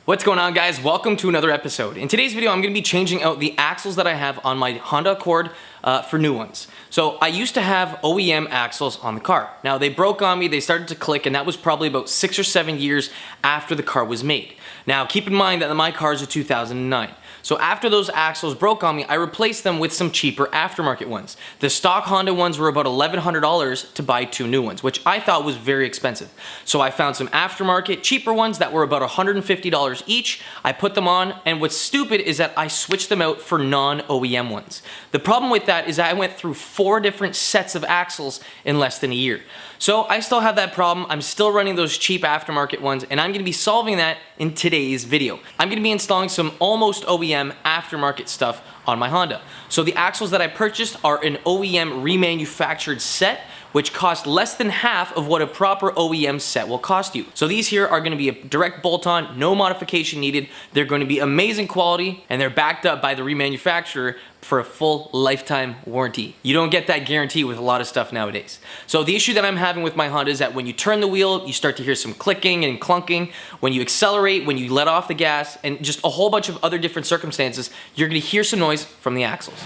What's going on, guys? Welcome to another episode. In today's video, I'm going to be changing out the axles that I have on my Honda Accord for new ones. So I used to have OEM axles on the car. Now they broke on me, they started to click, and that was probably about 6 or 7 years after the car was made. Now keep in mind that my car is a 2009. So after those axles broke on me, I replaced them with some cheaper aftermarket ones. The stock Honda ones were about $1,100 to buy 2 new ones, which I thought was very expensive. So I found some aftermarket cheaper ones that were about $150 each. I put them on, and what's stupid is that I switched them out for non-OEM ones. The problem with that is that I went through 4 different sets of axles in less than a year. So I still have that problem. I'm still running those cheap aftermarket ones, and I'm gonna be solving that in today's video. I'm gonna be installing some almost OEM aftermarket stuff on my Honda. So the axles that I purchased are an OEM remanufactured set, which cost less than half of what a proper OEM set will cost you. So these here are gonna be a direct bolt-on, no modification needed. They're gonna be amazing quality, and they're backed up by the remanufacturer for a full lifetime warranty. You don't get that guarantee with a lot of stuff nowadays. So the issue that I'm having with my Honda is that when you turn the wheel, you start to hear some clicking and clunking. When you accelerate, when you let off the gas, and just a whole bunch of other different circumstances, you're gonna hear some noise from the axles.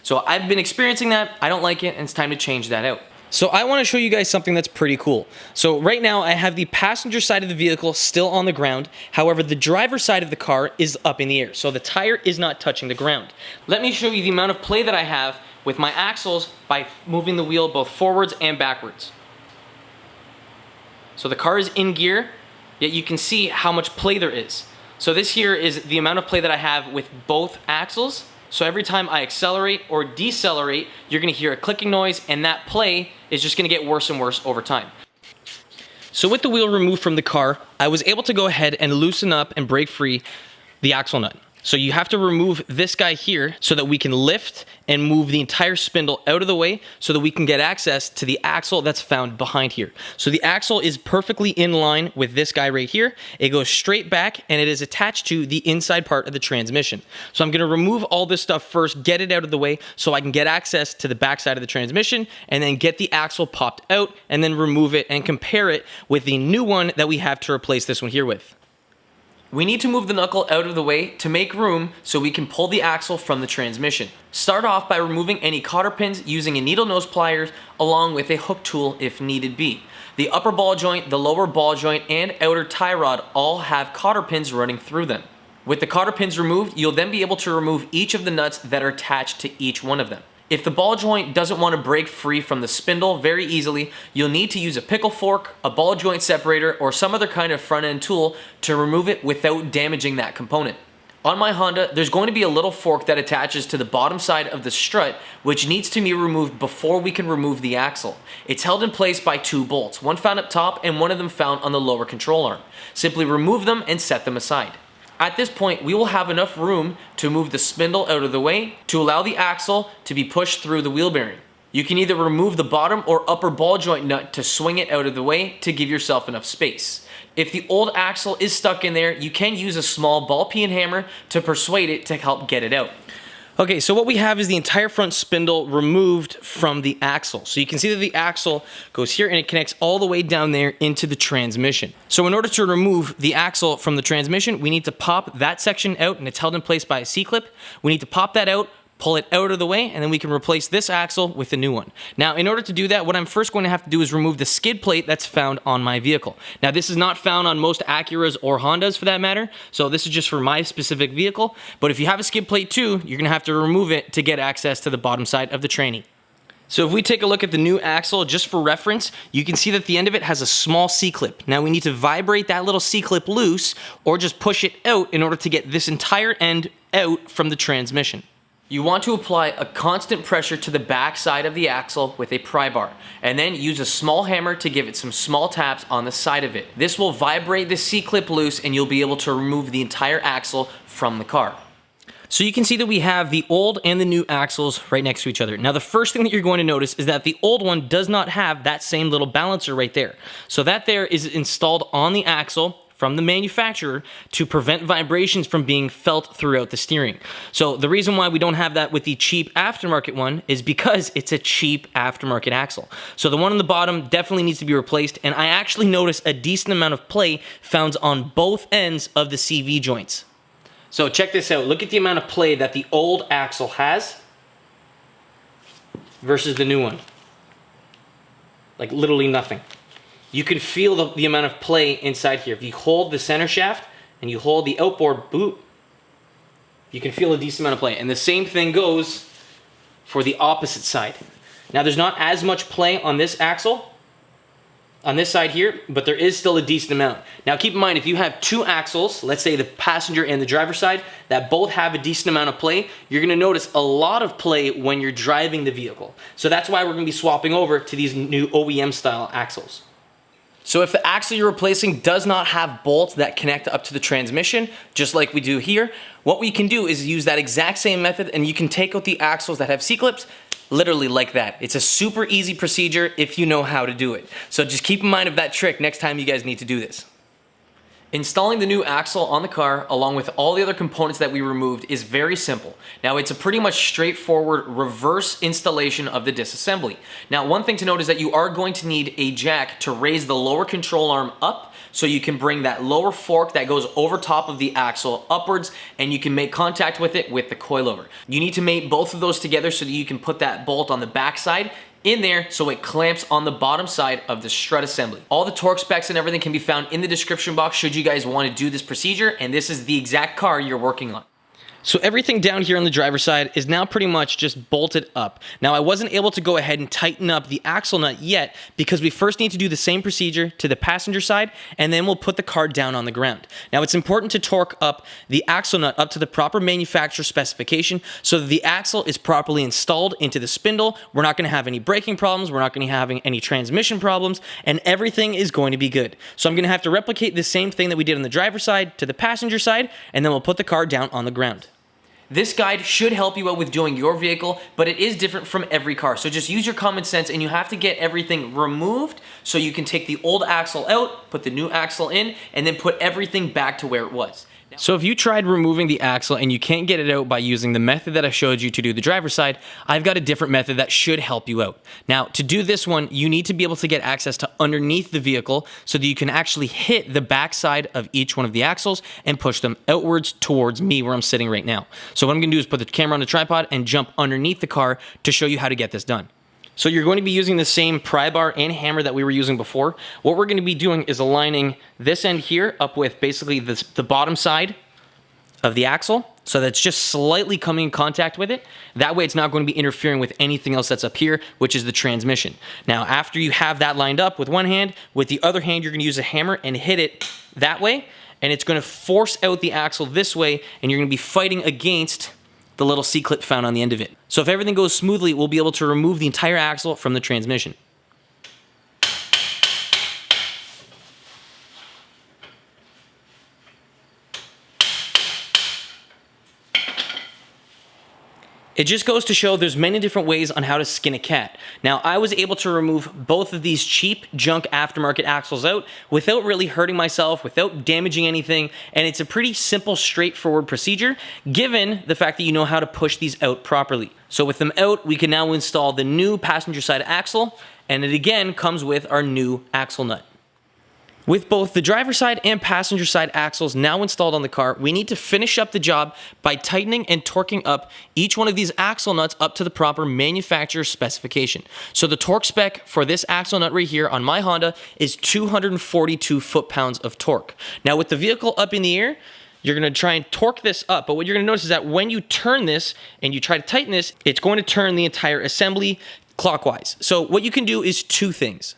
So I've been experiencing that, I don't like it, and it's time to change that out. So I want to show you guys something that's pretty cool. So right now I have the passenger side of the vehicle still on the ground. However, the driver's side of the car is up in the air. So the tire is not touching the ground. Let me show you the amount of play that I have with my axles by moving the wheel both forwards and backwards. So the car is in gear, yet you can see how much play there is. So this here is the amount of play that I have with both axles. So every time I accelerate or decelerate, you're gonna hear a clicking noise, and that play is just gonna get worse and worse over time. So with the wheel removed from the car, I was able to go ahead and loosen up and break free the axle nut. So you have to remove this guy here so that we can lift and move the entire spindle out of the way so that we can get access to the axle that's found behind here. So the axle is perfectly in line with this guy right here. It goes straight back, and it is attached to the inside part of the transmission. So I'm gonna remove all this stuff first, get it out of the way so I can get access to the back side of the transmission, and then get the axle popped out, and then remove it and compare it with the new one that we have to replace this one here with. We need to move the knuckle out of the way to make room so we can pull the axle from the transmission. Start off by removing any cotter pins using a needle nose pliers along with a hook tool if needed be. The upper ball joint, the lower ball joint, and outer tie rod all have cotter pins running through them. With the cotter pins removed, you'll then be able to remove each of the nuts that are attached to each one of them. If the ball joint doesn't want to break free from the spindle very easily, you'll need to use a pickle fork, a ball joint separator, or some other kind of front end tool to remove it without damaging that component. On my Honda, there's going to be a little fork that attaches to the bottom side of the strut, which needs to be removed before we can remove the axle. It's held in place by 2 bolts, one found up top and one of them found on the lower control arm. Simply remove them and set them aside. At this point, we will have enough room to move the spindle out of the way to allow the axle to be pushed through the wheel bearing. You can either remove the bottom or upper ball joint nut to swing it out of the way to give yourself enough space. If the old axle is stuck in there, you can use a small ball peen hammer to persuade it to help get it out. Okay, so what we have is the entire front spindle removed from the axle. So you can see that the axle goes here and it connects all the way down there into the transmission. So in order to remove the axle from the transmission, we need to pop that section out, and it's held in place by a C-clip. We need to pop that out, pull it out of the way, and then we can replace this axle with the new one. Now, in order to do that, what I'm first going to have to do is remove the skid plate that's found on my vehicle. Now, this is not found on most Acuras or Hondas for that matter, so this is just for my specific vehicle. But if you have a skid plate too, you're gonna have to remove it to get access to the bottom side of the tranny. So if we take a look at the new axle, just for reference, you can see that the end of it has a small C-clip. Now we need to vibrate that little C-clip loose or just push it out in order to get this entire end out from the transmission. You want to apply a constant pressure to the back side of the axle with a pry bar, and then use a small hammer to give it some small taps on the side of it. This will vibrate the C-clip loose and you'll be able to remove the entire axle from the car. So you can see that we have the old and the new axles right next to each other. Now the first thing that you're going to notice is that the old one does not have that same little balancer right there. So that there is installed on the axle from the manufacturer to prevent vibrations from being felt throughout the steering. So the reason why we don't have that with the cheap aftermarket one is because it's a cheap aftermarket axle. So the one on the bottom definitely needs to be replaced, and I actually noticed a decent amount of play found on both ends of the CV joints. So check this out. Look at the amount of play that the old axle has versus the new one. Like literally nothing. You can feel the amount of play inside here. If you hold the center shaft and you hold the outboard boot, you can feel a decent amount of play. And the same thing goes for the opposite side. Now there's not as much play on this axle, on this side here, but there is still a decent amount. Now keep in mind, if you have two axles, let's say the passenger and the driver side, that both have a decent amount of play, you're gonna notice a lot of play when you're driving the vehicle. So that's why we're gonna be swapping over to these new OEM style axles. So if the axle you're replacing does not have bolts that connect up to the transmission, just like we do here, what we can do is use that exact same method, and you can take out the axles that have C-clips, literally like that. It's a super easy procedure if you know how to do it. So just keep in mind of that trick next time you guys need to do this. Installing the new axle on the car, along with all the other components that we removed, is very simple. Now it's a pretty much straightforward reverse installation of the disassembly. Now one thing to note is that you are going to need a jack to raise the lower control arm up, so you can bring that lower fork that goes over top of the axle upwards, and you can make contact with it with the coilover. You need to mate both of those together so that you can put that bolt on the back side in there so it clamps on the bottom side of the strut assembly. All the torque specs and everything can be found in the description box should you guys want to do this procedure, and this is the exact car you're working on. So everything down here on the driver's side is now pretty much just bolted up. Now I wasn't able to go ahead and tighten up the axle nut yet because we first need to do the same procedure to the passenger side, and then we'll put the car down on the ground. Now it's important to torque up the axle nut up to the proper manufacturer specification so that the axle is properly installed into the spindle. We're not going to have any braking problems, we're not going to be having any transmission problems, and everything is going to be good. So I'm going to have to replicate the same thing that we did on the driver's side to the passenger side, and then we'll put the car down on the ground. This guide should help you out with doing your vehicle, but it is different from every car. So just use your common sense, and you have to get everything removed so you can take the old axle out, put the new axle in, and then put everything back to where it was. So if you tried removing the axle and you can't get it out by using the method that I showed you to do the driver's side, I've got a different method that should help you out. Now, to do this one, you need to be able to get access to underneath the vehicle so that you can actually hit the back side of each one of the axles and push them outwards towards me where I'm sitting right now. So what I'm gonna do is put the camera on the tripod and jump underneath the car to show you how to get this done. So you're going to be using the same pry bar and hammer that we were using before. What we're going to be doing is aligning this end here up with basically the bottom side of the axle, so that's just slightly coming in contact with it. That way it's not going to be interfering with anything else that's up here, which is the transmission. Now, after you have that lined up with one hand, with the other hand, you're going to use a hammer and hit it that way, and it's going to force out the axle this way, and you're going to be fighting against the little C-clip found on the end of it. So if everything goes smoothly, we'll be able to remove the entire axle from the transmission. It just goes to show there's many different ways on how to skin a cat. Now, I was able to remove both of these cheap junk aftermarket axles out without really hurting myself, without damaging anything, and it's a pretty simple, straightforward procedure, given the fact that you know how to push these out properly. So with them out, we can now install the new passenger side axle, and it again comes with our new axle nut. With both the driver side and passenger side axles now installed on the car, we need to finish up the job by tightening and torquing up each one of these axle nuts up to the proper manufacturer specification. So the torque spec for this axle nut right here on my Honda is 242 foot-pounds of torque. Now with the vehicle up in the air, you're going to try and torque this up, but what you're going to notice is that when you turn this and you try to tighten this, it's going to turn the entire assembly clockwise. So what you can do is two things.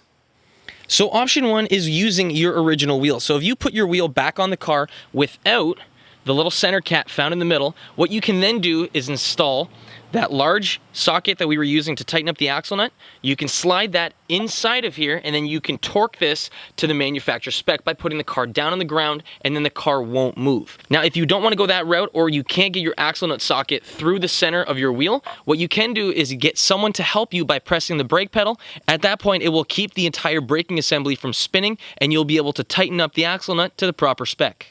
So option one is using your original wheel. So if you put your wheel back on the car without the little center cap found in the middle, what you can then do is install that large socket that we were using to tighten up the axle nut. You can slide that inside of here, and then you can torque this to the manufacturer spec by putting the car down on the ground, and then the car won't move. Now, if you don't want to go that route, or you can't get your axle nut socket through the center of your wheel, what you can do is get someone to help you by pressing the brake pedal. At that point, it will keep the entire braking assembly from spinning, and you'll be able to tighten up the axle nut to the proper spec.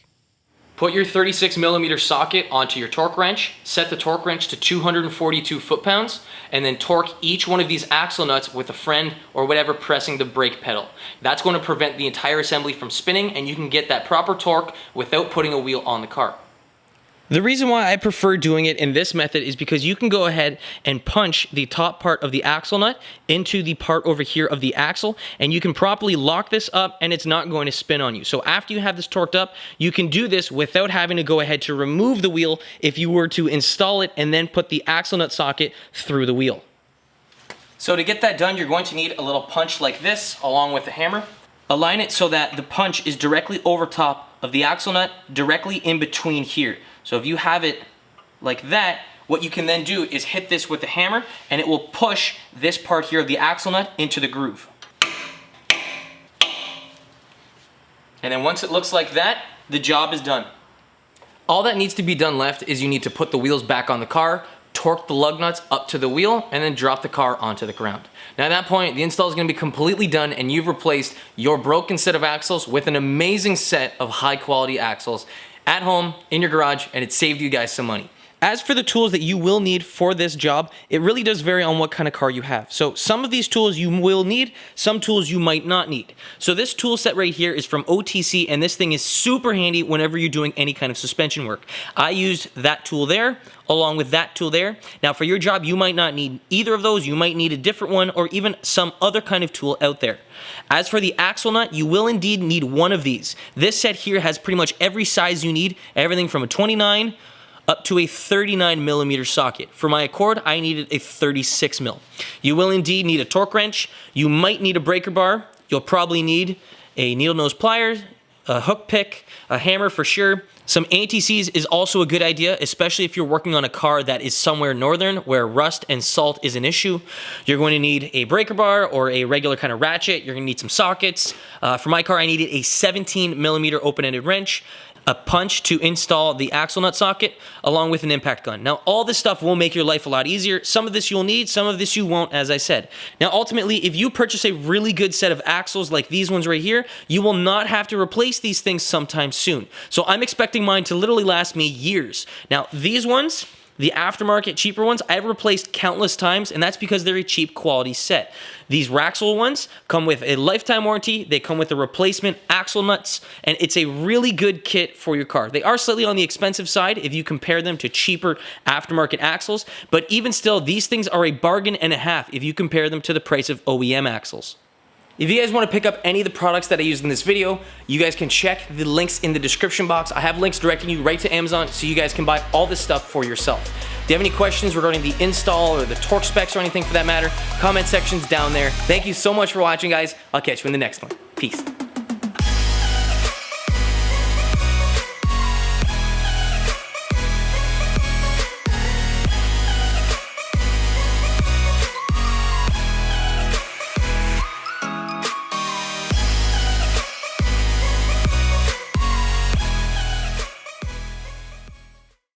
Put your 36mm socket onto your torque wrench, set the torque wrench to 242 foot-pounds, and then torque each one of these axle nuts with a friend or whatever pressing the brake pedal. That's going to prevent the entire assembly from spinning, and you can get that proper torque without putting a wheel on the car. The reason why I prefer doing it in this method is because you can go ahead and punch the top part of the axle nut into the part over here of the axle, and you can properly lock this up and it's not going to spin on you. So after you have this torqued up, you can do this without having to go ahead to remove the wheel if you were to install it and then put the axle nut socket through the wheel. So to get that done, you're going to need a little punch like this along with the hammer. Align it so that the punch is directly over top of the axle nut, directly in between here. So if you have it like that, what you can then do is hit this with the hammer, and it will push this part here of the axle nut into the groove. And then once it looks like that, the job is done. All that needs to be done left is you need to put the wheels back on the car, torque the lug nuts up to the wheel, and then drop the car onto the ground. Now at that point, the install is going to be completely done, and you've replaced your broken set of axles with an amazing set of high quality axles at home, in your garage, and it saved you guys some money. As for the tools that you will need for this job, it really does vary on what kind of car you have. So some of these tools you will need, some tools you might not need. So this tool set right here is from OTC, and this thing is super handy whenever you're doing any kind of suspension work. I used that tool there, along with that tool there. Now for your job, you might not need either of those. You might need a different one, or even some other kind of tool out there. As for the axle nut, you will indeed need one of these. This set here has pretty much every size you need, everything from a 29 up to a 39mm socket. For my Accord, I needed a 36mm. You will indeed need a torque wrench. You might need a breaker bar. You'll probably need a needle nose pliers, a hook pick, a hammer for sure. Some anti-seize is also a good idea, especially if you're working on a car that is somewhere northern where rust and salt is an issue. You're going to need a breaker bar or a regular kind of ratchet. You're going to need some sockets. For my car, I needed a 17mm open-ended wrench, a punch to install the axle nut socket, along with an impact gun. Now, all this stuff will make your life a lot easier. Some of this you'll need, some of this you won't, as I said. Now, ultimately, if you purchase a really good set of axles like these ones right here, you will not have to replace these things sometime soon. So I'm expecting mine to literally last me years. Now, these ones, the aftermarket cheaper ones, I've replaced countless times, and that's because they're a cheap quality set. These RAXLES ones come with a lifetime warranty, they come with the replacement axle nuts, and it's a really good kit for your car. They are slightly on the expensive side if you compare them to cheaper aftermarket axles, but even still, these things are a bargain and a half if you compare them to the price of OEM axles. If you guys want to pick up any of the products that I used in this video, you guys can check the links in the description box. I have links directing you right to Amazon so you guys can buy all this stuff for yourself. If you have any questions regarding the install or the torque specs or anything for that matter, comment section's down there. Thank you so much for watching, guys. I'll catch you in the next one. Peace.